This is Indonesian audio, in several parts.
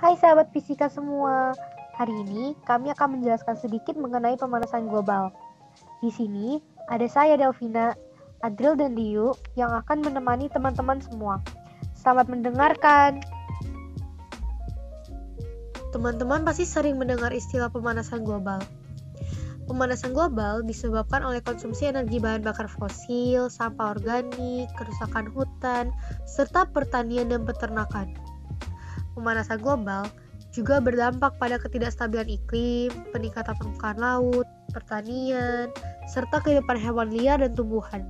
Hai sahabat fisika semua, hari ini kami akan menjelaskan sedikit mengenai pemanasan global. Di sini ada saya Delvina, Adril dan Diu yang akan menemani teman-teman semua. Selamat mendengarkan. Teman-teman pasti sering mendengar istilah pemanasan global. Pemanasan global disebabkan oleh konsumsi energi bahan bakar fosil, sampah organik, kerusakan hutan, serta pertanian dan peternakan. Pemanasan global juga berdampak pada ketidakstabilan iklim, peningkatan permukaan laut, pertanian, serta kehidupan hewan liar dan tumbuhan.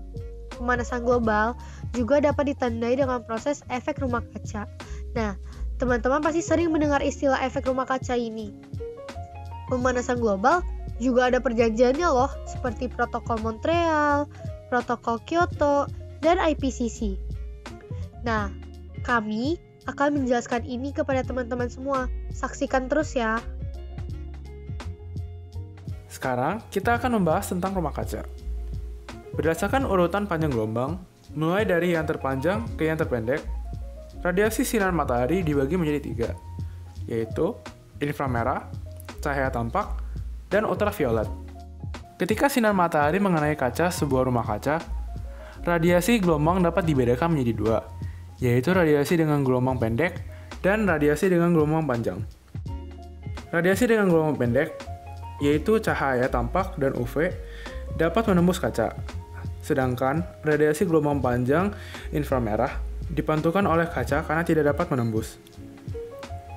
Pemanasan global juga dapat ditandai dengan proses efek rumah kaca. Nah, teman-teman pasti sering mendengar istilah efek rumah kaca ini. Pemanasan global juga ada perjanjiannya loh, seperti Protokol Montreal, Protokol Kyoto, dan IPCC. Nah, kami akan menjelaskan ini kepada teman-teman semua. Saksikan terus ya. Sekarang kita akan membahas tentang rumah kaca. Berdasarkan urutan panjang gelombang, mulai dari yang terpanjang ke yang terpendek, radiasi sinar matahari dibagi menjadi 3, yaitu inframerah, cahaya tampak, dan ultraviolet. Ketika sinar matahari mengenai kaca sebuah rumah kaca, radiasi gelombang dapat dibedakan menjadi 2, yaitu radiasi dengan gelombang pendek dan radiasi dengan gelombang panjang. Radiasi dengan gelombang pendek, yaitu cahaya tampak dan UV, dapat menembus kaca. Sedangkan radiasi gelombang panjang inframerah dipantulkan oleh kaca karena tidak dapat menembus.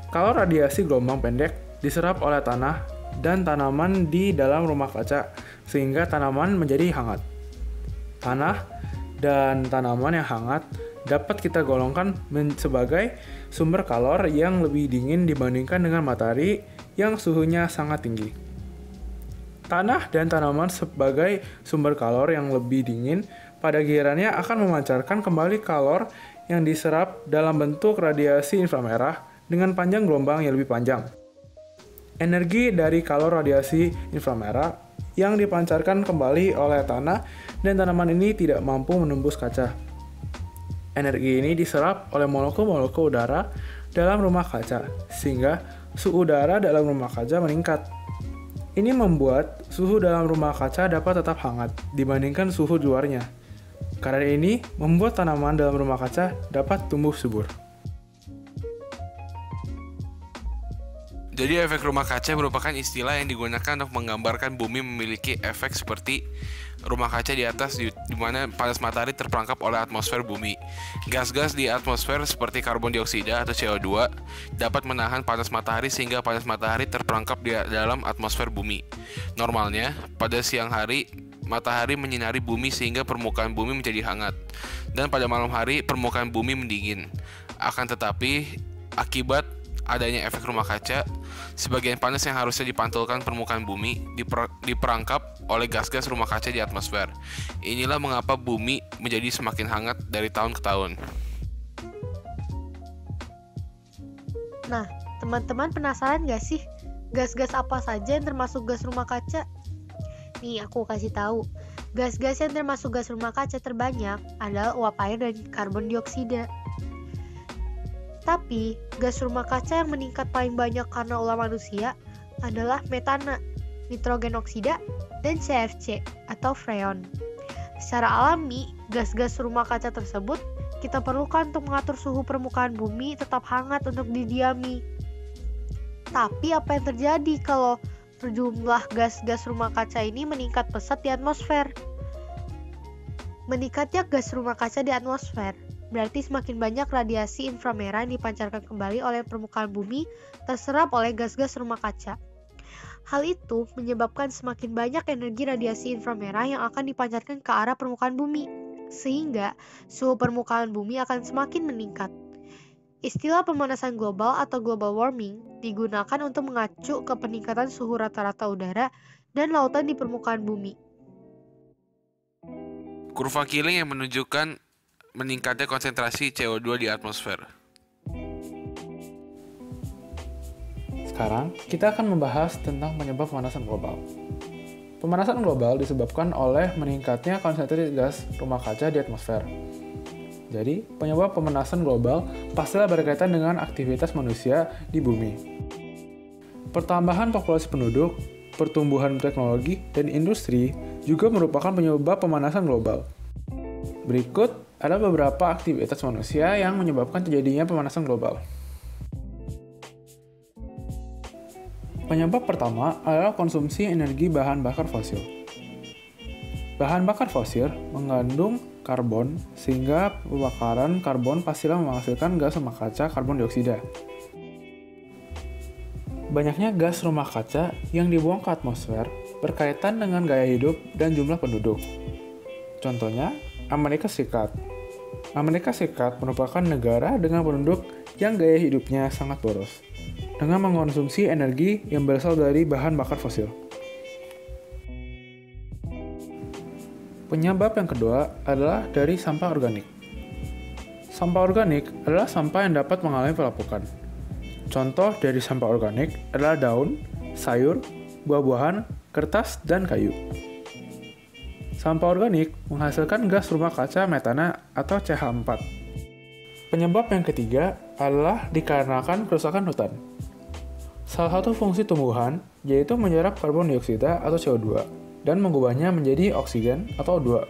Kalau radiasi gelombang pendek diserap oleh tanah dan tanaman di dalam rumah kaca, sehingga tanaman menjadi hangat. Tanah dan tanaman yang hangat dapat kita golongkan sebagai sumber kalor yang lebih dingin dibandingkan dengan matahari yang suhunya sangat tinggi. Tanah dan tanaman sebagai sumber kalor yang lebih dingin pada gilirannya akan memancarkan kembali kalor yang diserap dalam bentuk radiasi inframerah dengan panjang gelombang yang lebih panjang. Energi dari kalor radiasi inframerah yang dipancarkan kembali oleh tanah dan tanaman ini tidak mampu menembus kaca. Energi ini diserap oleh molekul-molekul udara dalam rumah kaca, sehingga suhu udara dalam rumah kaca meningkat. Ini membuat suhu dalam rumah kaca dapat tetap hangat dibandingkan suhu di luarnya. Karena ini membuat tanaman dalam rumah kaca dapat tumbuh subur. Jadi efek rumah kaca merupakan istilah yang digunakan untuk menggambarkan bumi memiliki efek seperti rumah kaca di atas di mana panas matahari terperangkap oleh atmosfer bumi. Gas-gas di atmosfer seperti karbon dioksida atau CO2 dapat menahan panas matahari sehingga panas matahari terperangkap di dalam atmosfer bumi. Normalnya, pada siang hari, matahari menyinari bumi sehingga permukaan bumi menjadi hangat. Dan pada malam hari, permukaan bumi mendingin. Akan tetapi, akibat adanya efek rumah kaca, sebagian panas yang harusnya dipantulkan permukaan bumi diperangkap oleh gas-gas rumah kaca di atmosfer. Inilah mengapa bumi menjadi semakin hangat dari tahun ke tahun. Nah, teman-teman penasaran gak sih gas-gas apa saja yang termasuk gas rumah kaca? Nih, aku kasih tahu. Gas-gas yang termasuk gas rumah kaca terbanyak adalah uap air dan karbon dioksida. Tapi, gas rumah kaca yang meningkat paling banyak karena ulah manusia adalah metana, nitrogen oksida, dan CFC atau freon. Secara alami, gas-gas rumah kaca tersebut kita perlukan untuk mengatur suhu permukaan bumi tetap hangat untuk didiami. Tapi apa yang terjadi kalau jumlah gas-gas rumah kaca ini meningkat pesat di atmosfer? Meningkatnya gas rumah kaca di atmosfer berarti semakin banyak radiasi inframerah yang dipancarkan kembali oleh permukaan bumi terserap oleh gas-gas rumah kaca. Hal itu menyebabkan semakin banyak energi radiasi inframerah yang akan dipancarkan ke arah permukaan bumi, sehingga suhu permukaan bumi akan semakin meningkat. Istilah pemanasan global atau global warming digunakan untuk mengacu ke peningkatan suhu rata-rata udara dan lautan di permukaan bumi. Kurva Killing yang menunjukkan meningkatnya konsentrasi CO2 di atmosfer. Sekarang, kita akan membahas tentang penyebab pemanasan global. Pemanasan global disebabkan oleh meningkatnya konsentrasi gas rumah kaca di atmosfer. Jadi, penyebab pemanasan global pastilah berkaitan dengan aktivitas manusia di bumi. Pertambahan populasi penduduk, pertumbuhan teknologi, dan industri juga merupakan penyebab pemanasan global. Berikut ada beberapa aktivitas manusia yang menyebabkan terjadinya pemanasan global. Penyebab pertama adalah konsumsi energi bahan bakar fosil. Bahan bakar fosil mengandung karbon, sehingga pembakaran karbon pastilah menghasilkan gas rumah kaca karbon dioksida. Banyaknya gas rumah kaca yang dibuang ke atmosfer berkaitan dengan gaya hidup dan jumlah penduduk. Contohnya, Amerika Serikat. Amerika Serikat merupakan negara dengan penduduk yang gaya hidupnya sangat boros, dengan mengkonsumsi energi yang berasal dari bahan bakar fosil. Penyebab yang kedua adalah dari sampah organik. Sampah organik adalah sampah yang dapat mengalami pelapukan. Contoh dari sampah organik adalah daun, sayur, buah-buahan, kertas, dan kayu. Sampah organik menghasilkan gas rumah kaca metana atau CH4. Penyebab yang ketiga adalah dikarenakan kerusakan hutan. Salah satu fungsi tumbuhan yaitu menyerap karbon dioksida atau CO2 dan mengubahnya menjadi oksigen atau O2.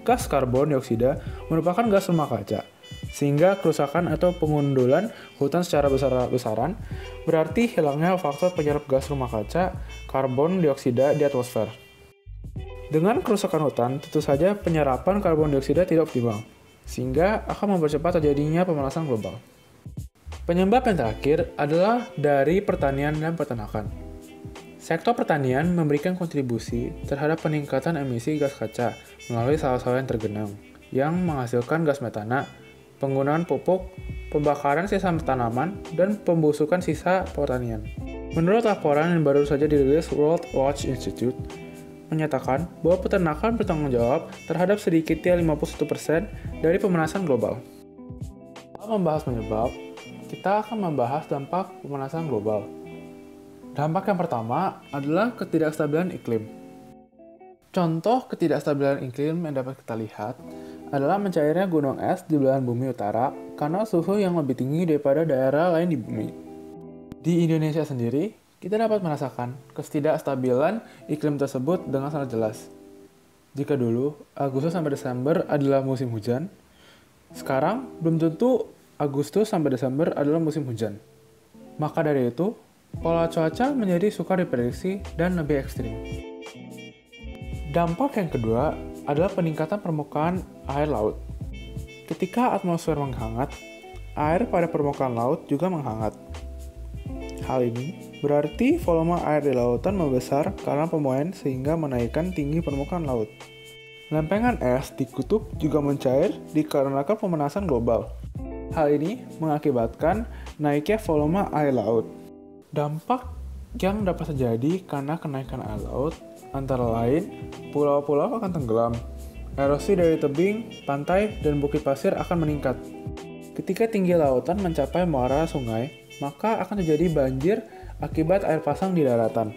Gas karbon dioksida merupakan gas rumah kaca, sehingga kerusakan atau pengundulan hutan secara besar-besaran berarti hilangnya faktor penyerap gas rumah kaca karbon dioksida di atmosfer. Dengan kerusakan hutan, tentu saja penyerapan karbon dioksida tidak optimal, sehingga akan mempercepat terjadinya pemanasan global. Penyebab yang terakhir adalah dari pertanian dan peternakan. Sektor pertanian memberikan kontribusi terhadap peningkatan emisi gas kaca melalui sawah-sawah yang tergenang, yang menghasilkan gas metana, penggunaan pupuk, pembakaran sisa tanaman, dan pembusukan sisa pertanian. Menurut laporan yang baru saja dirilis World Watch Institute, menyatakan bahwa peternakan bertanggung jawab terhadap sedikitnya 51% dari pemanasan global. Setelah membahas penyebab, kita akan membahas dampak pemanasan global. Dampak yang pertama adalah ketidakstabilan iklim. Contoh ketidakstabilan iklim yang dapat kita lihat adalah mencairnya gunung es di belahan bumi utara karena suhu yang lebih tinggi daripada daerah lain di bumi. Di Indonesia sendiri, kita dapat merasakan ketidakstabilan iklim tersebut dengan sangat jelas. Jika dulu Agustus sampai Desember adalah musim hujan, sekarang belum tentu Agustus sampai Desember adalah musim hujan. Maka dari itu, pola cuaca menjadi sukar diprediksi dan lebih ekstrim. Dampak yang kedua adalah peningkatan permukaan air laut. Ketika atmosfer menghangat, air pada permukaan laut juga menghangat. Hal ini berarti volume air di lautan membesar karena pemuaian sehingga menaikkan tinggi permukaan laut. Lempengan es di kutub juga mencair dikarenakan pemanasan global. Hal ini mengakibatkan naiknya volume air laut. Dampak yang dapat terjadi karena kenaikan air laut antara lain pulau-pulau akan tenggelam, erosi dari tebing, pantai, dan bukit pasir akan meningkat. Ketika tinggi lautan mencapai muara sungai, maka akan terjadi banjir akibat air pasang di daratan.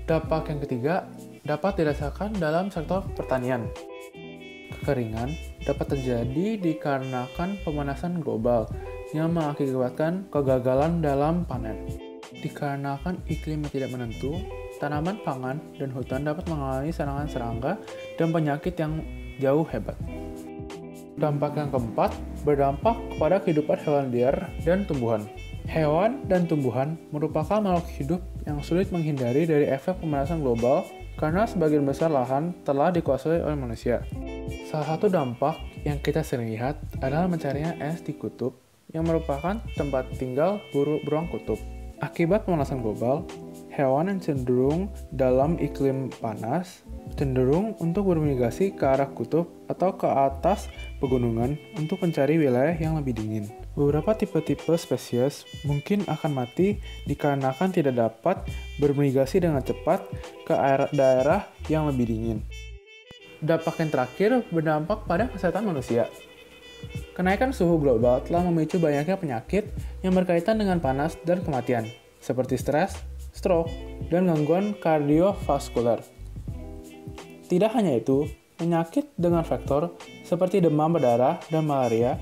Dampak yang ketiga dapat dirasakan dalam sektor pertanian. Kekeringan dapat terjadi dikarenakan pemanasan global yang mengakibatkan kegagalan dalam panen. Dikarenakan iklim yang tidak menentu, tanaman pangan dan hutan dapat mengalami serangan serangga dan penyakit yang jauh hebat. Dampak yang keempat berdampak kepada kehidupan hewan liar dan tumbuhan. Hewan dan tumbuhan merupakan makhluk hidup yang sulit menghindari dari efek pemanasan global karena sebagian besar lahan telah dikuasai oleh manusia. Salah satu dampak yang kita sering lihat adalah mencarinya es di kutub yang merupakan tempat tinggal beruang kutub. Akibat pemanasan global, hewan yang cenderung dalam iklim panas cenderung untuk bermigrasi ke arah kutub atau ke atas pegunungan untuk mencari wilayah yang lebih dingin. Beberapa tipe-tipe spesies mungkin akan mati dikarenakan tidak dapat bermigrasi dengan cepat ke daerah yang lebih dingin. Dampak yang terakhir berdampak pada kesehatan manusia. Kenaikan suhu global telah memicu banyaknya penyakit yang berkaitan dengan panas dan kematian, seperti stres, stroke, dan gangguan kardiovaskular. Tidak hanya itu, penyakit dengan vektor seperti demam berdarah dan malaria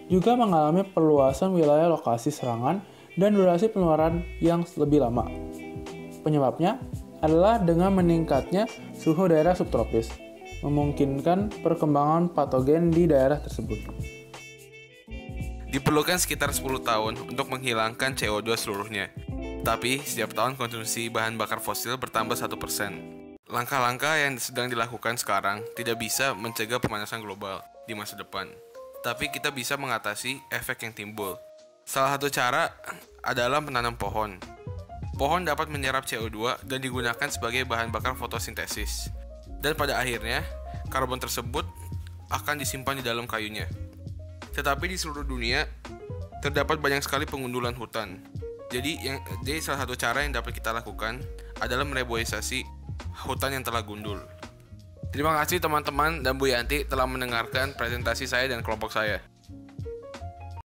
juga mengalami perluasan wilayah lokasi serangan dan durasi penularan yang lebih lama. Penyebabnya adalah dengan meningkatnya suhu daerah subtropis, memungkinkan perkembangan patogen di daerah tersebut. Diperlukan sekitar 10 tahun untuk menghilangkan CO2 seluruhnya. Tapi, setiap tahun konsumsi bahan bakar fosil bertambah 1%. Langkah-langkah yang sedang dilakukan sekarang tidak bisa mencegah pemanasan global di masa depan. Tapi kita bisa mengatasi efek yang timbul. Salah satu cara adalah menanam pohon. Pohon dapat menyerap CO2 dan digunakan sebagai bahan bakar fotosintesis. Dan pada akhirnya, karbon tersebut akan disimpan di dalam kayunya. Tetapi di seluruh dunia, terdapat banyak sekali pengundulan hutan. Jadi salah satu cara yang dapat kita lakukan adalah mereboisasi hutan yang telah gundul. Terima kasih teman-teman dan Bu Yanti telah mendengarkan presentasi saya dan kelompok saya.